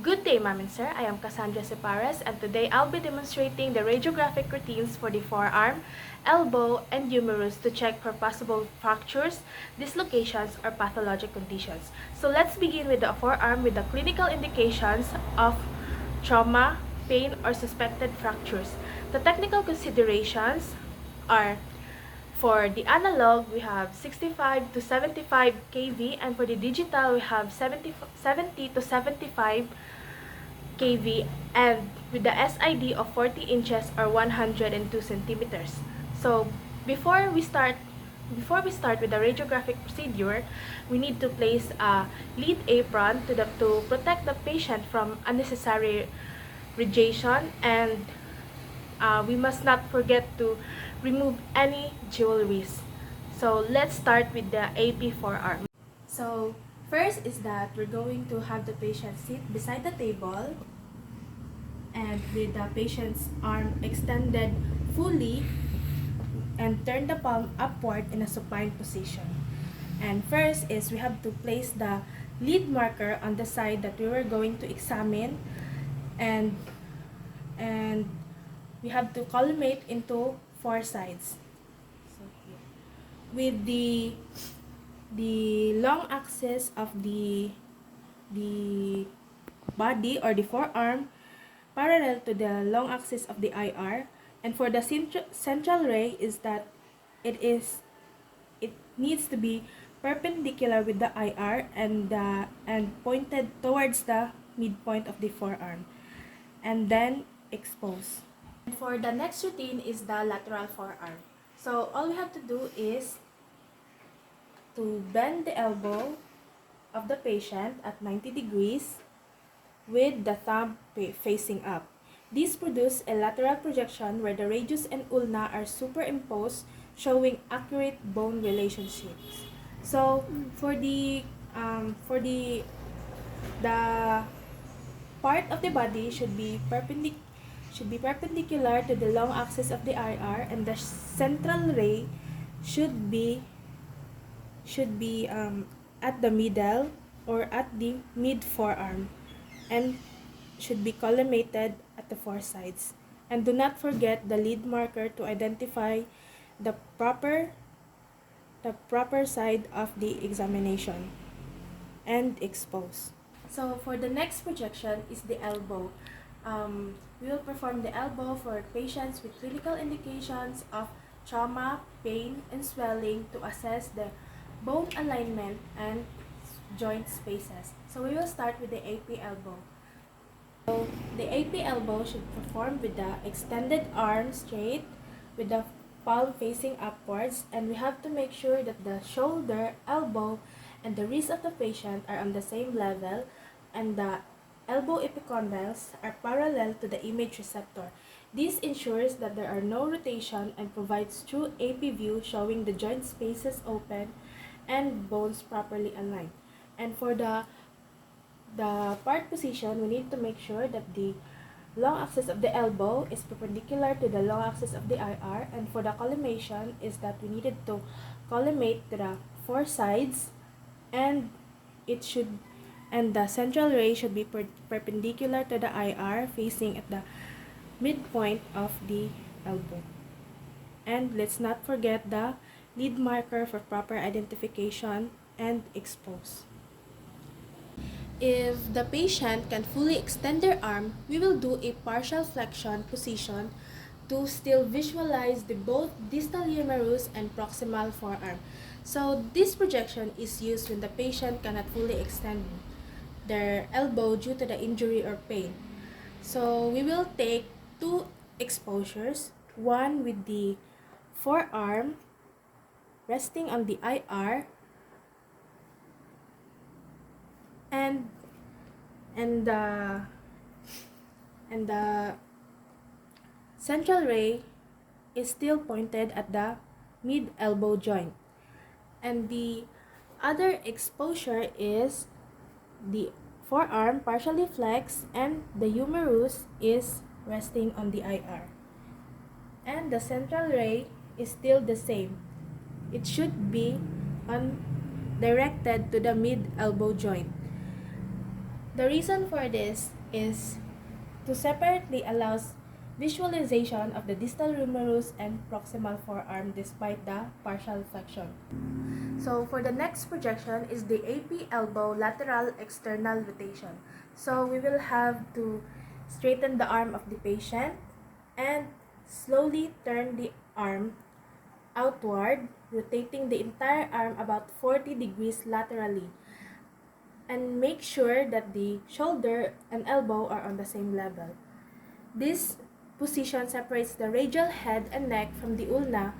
Good day, ma'am and sir. I am Cassandra Separes, and today I'll be demonstrating the radiographic routines for the forearm, elbow, and humerus to check for possible fractures, dislocations, or pathologic conditions. So let's begin with the forearm with the clinical indications of trauma, pain, or suspected fractures. The technical considerations are: for the analog, we have 65 to 75 kV, and for the digital, we have 70 to 75 kV, and with the SID of 40 inches or 102 centimeters. So before we start with the radiographic procedure, we need to place a lead apron to protect the patient from unnecessary radiation, and we must not forget to remove any jewelries. So let's start with the AP forearm. So first is that we're going to have the patient sit beside the table and with the patient's arm extended fully and turn the palm upward in a supine position. And first is we have to place the lead marker on the side that we were going to examine, and we have to collimate into 4 sides. So with the long axis of the body or the forearm parallel to the long axis of the IR, and for the central ray is that it needs to be perpendicular with the IR and pointed towards the midpoint of the forearm, and then expose. And for the next routine is the lateral forearm. So all we have to do is to bend the elbow of the patient at 90 degrees with the thumb facing up. This produces a lateral projection where the radius and ulna are superimposed, showing accurate bone relationships. So for the part of the body should be perpendicular to the long axis of the IR, and the central ray should be at the middle or at the mid forearm, and should be collimated at the 4 sides. And do not forget the lead marker to identify the proper side of the examination, and expose. So for the next projection is the elbow. We will perform the elbow for patients with clinical indications of trauma, pain, and swelling to assess the bone alignment and joint spaces. So we will start with the AP elbow. So the AP elbow should perform with the extended arm straight with the palm facing upwards, and we have to make sure that the shoulder, elbow, and the wrist of the patient are on the same level, and the elbow epicondyles are parallel to the image receptor. This ensures that there are no rotation and provides true AP view, showing the joint spaces open and bones properly aligned. And for the part position, we need to make sure that the long axis of the elbow is perpendicular to the long axis of the IR, and for the collimation is that we needed to collimate to the 4 sides, and the central ray should be perpendicular to the IR, facing at the midpoint of the elbow. And let's not forget the lead marker for proper identification, and expose. If the patient can fully extend their arm, we will do a partial flexion position to still visualize the both distal humerus and proximal forearm. So this projection is used when the patient cannot fully extend their elbow due to the injury or pain. So we will take 2 exposures, one with the forearm resting on the IR, and the central ray is still pointed at the mid elbow joint. And the other exposure is the forearm partially flexed and the humerus is resting on the IR. And the central ray is still the same. It should be directed to the mid elbow joint. The reason for this is to separately allows visualization of the distal humerus and proximal forearm despite the partial flexion. So for the next projection is the AP elbow lateral external rotation. So we will have to straighten the arm of the patient and slowly turn the arm outward, rotating the entire arm about 40 degrees laterally. And make sure that the shoulder and elbow are on the same level. This position separates the radial head and neck from the ulna,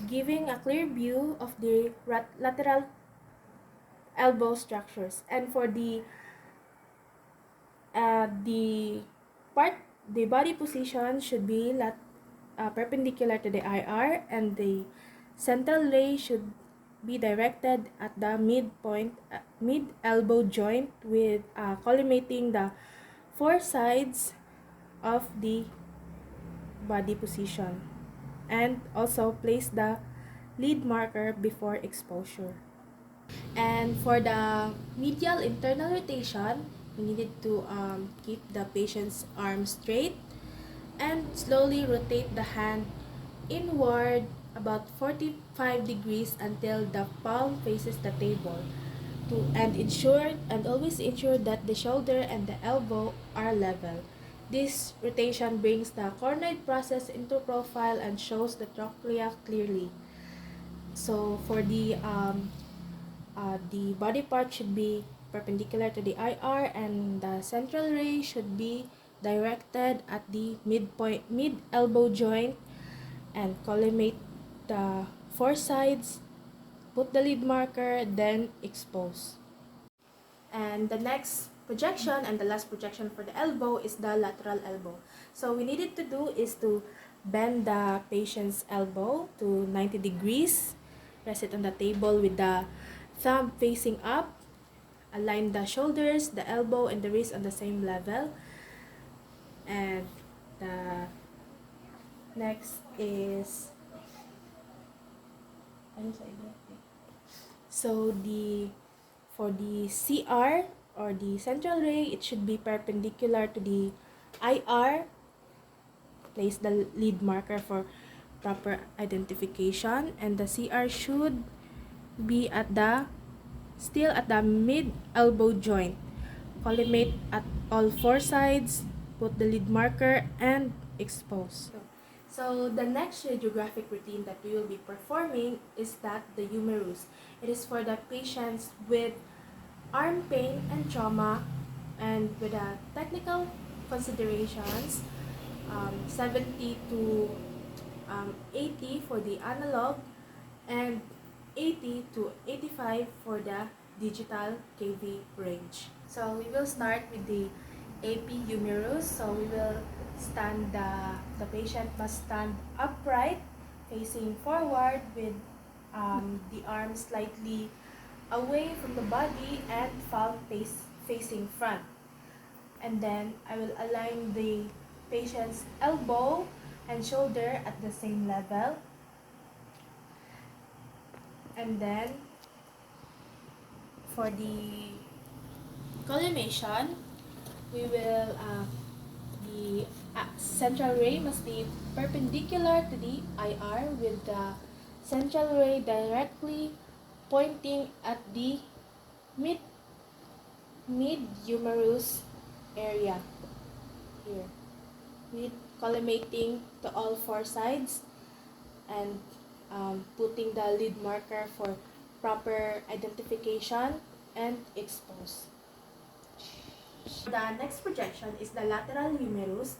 giving a clear view of the lateral elbow structures. And for the body position should be perpendicular to the IR, and the central ray should be directed at the midpoint, mid elbow joint, with collimating the four sides of the body position, and also place the lead marker before exposure. And for the medial internal rotation, we needed to keep the patient's arm straight and slowly rotate the hand inward about 45 degrees until the palm faces the table, and always ensure that the shoulder and the elbow are level. This rotation brings the cornoid process into profile and shows the trochlea clearly. So for the body part should be perpendicular to the IR, and the central ray should be directed at the mid elbow joint, and collimate the four sides, put the lead marker, then expose. And the next projection and the last projection for the elbow is the lateral elbow. So we needed to do is to bend the patient's elbow to 90 degrees, rest it on the table with the thumb facing up, align the shoulders, the elbow, and the wrist on the same level. And the next is for the CR or the central ray, it should be perpendicular to the IR. Place the lead marker for proper identification, and the CR should be still at the mid elbow joint. Collimate at all four sides, put the lead marker, and expose. So the next radiographic routine that we will be performing is the humerus. It is for the patients with arm pain and trauma, and with the technical considerations, 70 to 80 for the analog, and 80 to 85 for the digital KV range. So we will start with the AP humerus. So we will the patient must stand upright, facing forward, with the arms slightly away from the body and palm facing front. And then I will align the patient's elbow and shoulder at the same level. And then for the collimation, we will the central ray must be perpendicular to the IR, with the central ray directly pointing at the mid humerus area here, with collimating to all four sides, and putting the lead marker for proper identification and expose. The next projection is the lateral humerus,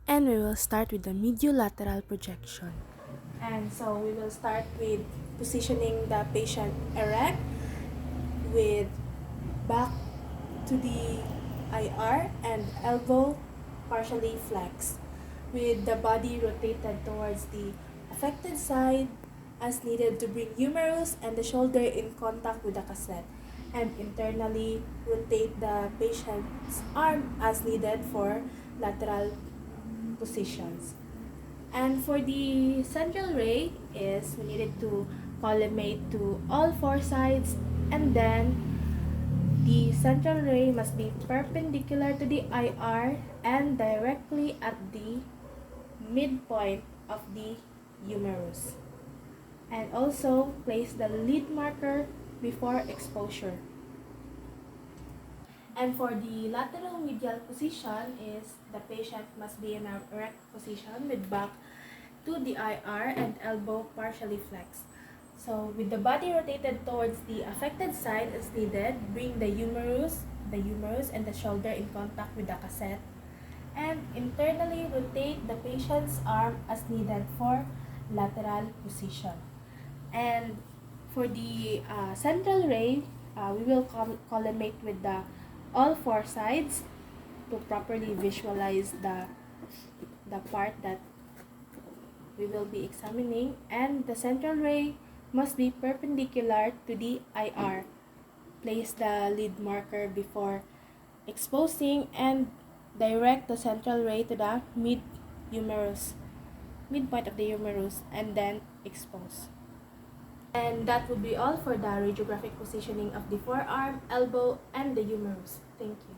and we will start with the mediolateral projection. And so we will start with positioning the patient erect, with back to the IR and elbow partially flexed, with the body rotated towards the affected side as needed to bring humerus and the shoulder in contact with the cassette, and internally rotate the patient's arm as needed for lateral positions. And for the central ray is we needed to collimate to all four sides, and then The central ray must be perpendicular to the IR and directly at the midpoint of the humerus. And also place the lead marker before exposure. And for the lateral medial position is the patient must be in a erect position with back to the IR and elbow partially flexed. So with the body rotated towards the affected side as needed, bring the humerus and the shoulder in contact with the cassette. And internally rotate the patient's arm as needed for lateral position. And for the central ray, we will collimate with the all four sides to properly visualize the part that we will be examining, and the central ray must be perpendicular to the IR. Place the lead marker before exposing and direct the central ray to the midpoint of the humerus, and then expose. And that would be all for the radiographic positioning of the forearm, elbow, and the humerus. Thank you.